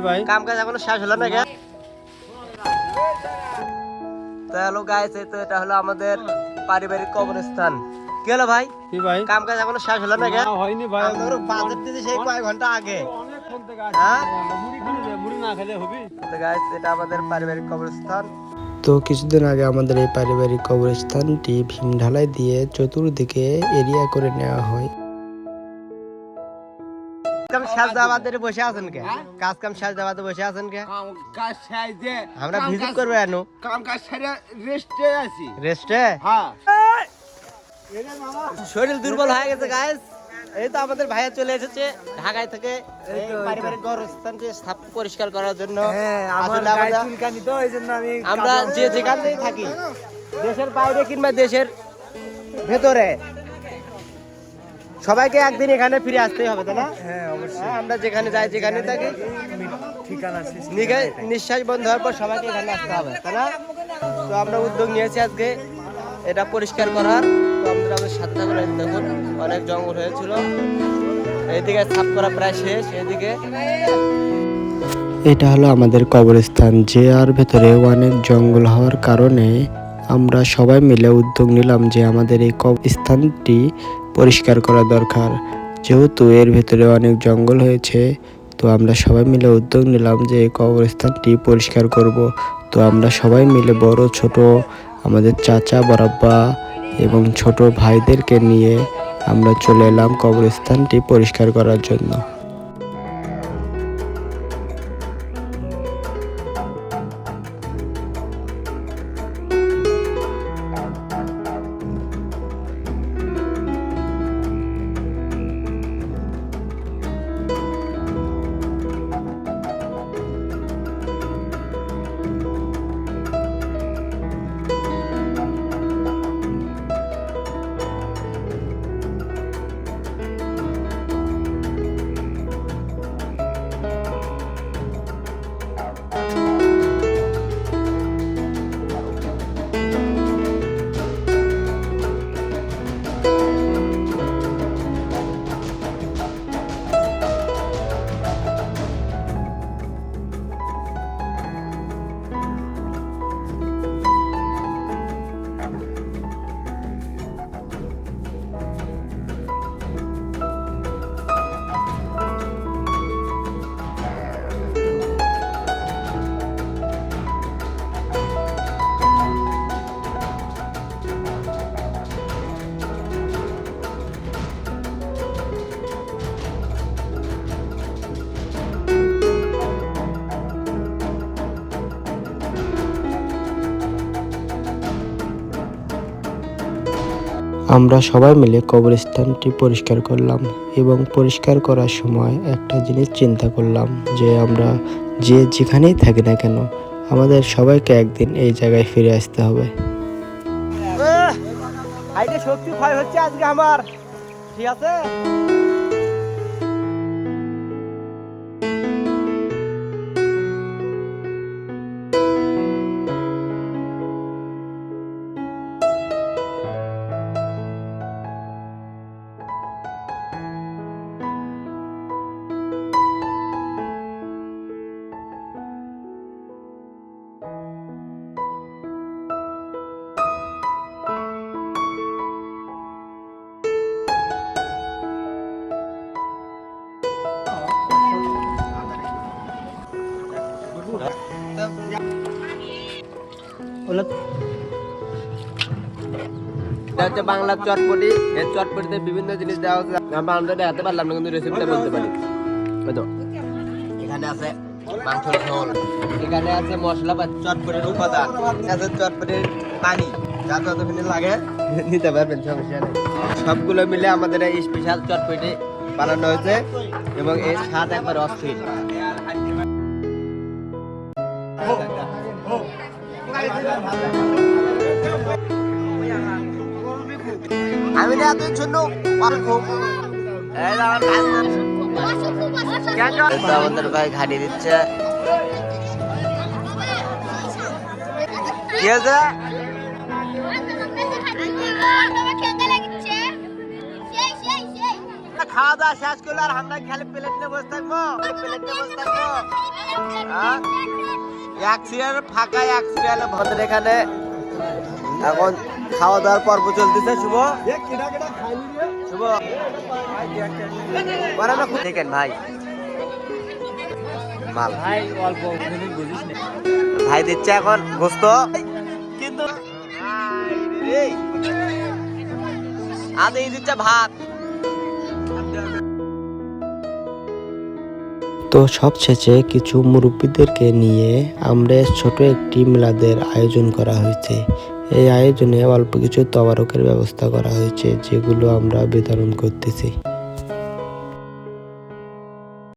ভাই কাম কাজ এখনো শেষ হলো না কে? তো হ্যালো গাইস, এই তো এটা হলো আমাদের পারিবারিক কবরস্থান। কি হলো ভাই? কি ভাই কাম কাজ এখনো শেষ হলো না কে? হয়নি ভাই, আমাদের বাজেট দিতে সেই কয়েক ঘন্টা আগে। অনেকক্ষণ থেকে হ্যাঁ? মুড়ি না খেলে হবে। তো গাইস, এটা আমাদের পারিবারিক কবরস্থান। তো কিছুদিন আগে আমাদের এই পারিবারিক কবরস্থানটি ভীম ঢালাই দিয়ে চতুর্দিকে এরিয়া করে নেওয়া হয়। কাম শেষ দাবাতে বসে আছেন কে? কাজ কাম শেষ দাবাতে বসে আছেন কে? কাজ সাইজে আমরা ভিজিট করবো এনো। কাম কাজ সাইডে রেস্টে আছি। রেস্টে? হ্যাঁ শরীর দুর্বল হয়ে গেছে গাইস। এই তো আমাদের ভাইয়া চলে এসেছে ঢাকায় থেকে এই পারিবারিক কবরস্থানটি সাফ পরিষ্কার করার জন্য। আসলে আমরা যে যেখানেই থাকি, দেশের বাইরে কিংবা দেশের ভেতরে, সবাইকে একদিন এখানে ফিরে আসতেই হবে, তাই না? হ্যাঁ অবশ্যই। আমরা যেখানে যাই, যেখানে থাকি, নিঃশ্বাস বন্ধ হওয়ার পর সবাইকে এখানে আসতে হবে, তাই না? তো আমরা উদ্যোগ নিয়েছি আজকে এটা পরিষ্কার করার। তো আমাদের সাথে থাকুন। দেখুন অনেক জঙ্গল হয়েছিল, এইদিকে সাফ করা প্রায় শেষ। এদিকে এটা হলো আমাদের কবরস্থান, যে আর ভেতরে অনেক জঙ্গল হওয়ার কারণে আমরা সবাই মিলে উদ্যোগ নিলাম যে আমাদের এই কবরস্থানটি পরিষ্কার করা দরকার। যেহেতু এর ভেতরে অনেক জঙ্গল হয়েছে, তো আমরা সবাই মিলে উদ্যোগ নিলাম যে এই কবরস্থানটি পরিষ্কার করব। তো আমরা সবাই মিলে বড় ছোট, আমাদের চাচা বড়াব্বা এবং ছোট ভাইদেরকে নিয়ে আমরা চলে এলাম কবরস্থানটি পরিষ্কার করার জন্য। আমরা সবাই মিলে কবরস্থানটি পরিষ্কার করলাম এবং পরিষ্কার করার সময় একটা জিনিস চিন্তা করলাম যে আমরা যে যেখানেই থাকি না কেন, আমাদের সবাইকে একদিন এই জায়গায় ফিরে আসতে হবে। হাইটে শক্তি ক্ষয় হচ্ছে আজকে আমার, ঠিক আছে? বাংলার চটপটি। এই চটপটিতে বিভিন্ন জিনিস দেওয়া হচ্ছে, আমরা দেখাতে পারলাম না, কিন্তু রেসিপিটা বলতে পারি। এখানে আছে মাংসের ঝোল, এখানে আছে মশলা বা চটপটির উপাদান, আছে চটপটির পানি, যা যতখানি লাগে নিতে পারবেন, সমস্যা নেই। সবগুলো মিলে আমাদের এই স্পেশাল চটপটি বানানো হয়েছে এবং এর স্বাদ একবার অস্থির। আমি না এত জন্য আমাদের ভাই ঘাটি দিচ্ছে। কি আছে? খাওয়া দাওয়া শেষ করলে আর আমরা খালি প্লেট নিয়ে বসে থাকবো, প্লেট নিয়ে বসে থাকবো। হ্যাঁ? এক সিরিয়াল ফাঁকা, এক সিরিয়ালে ভদ্র। এখানে এখন খাওয়া দাওয়ার পর্ব চলতেছে। শুভ শুভ দেখেন ভাই, মাল ভাই অল্প বুঝিস না। ভাই দিচ্ছে এখন গোস্ত, কিন্তু আজ এই দিচ্ছে ভাত। তো সবশেষে কিছু মুরব্বীদেরকে নিয়ে আমরা ছোট একটি মিলাদের আয়োজন করা হয়েছে। এই আয়োজনে অল্প কিছু তবারকের ব্যবস্থা করা হয়েছে, যেগুলো আমরা বিতরণ করতেছি।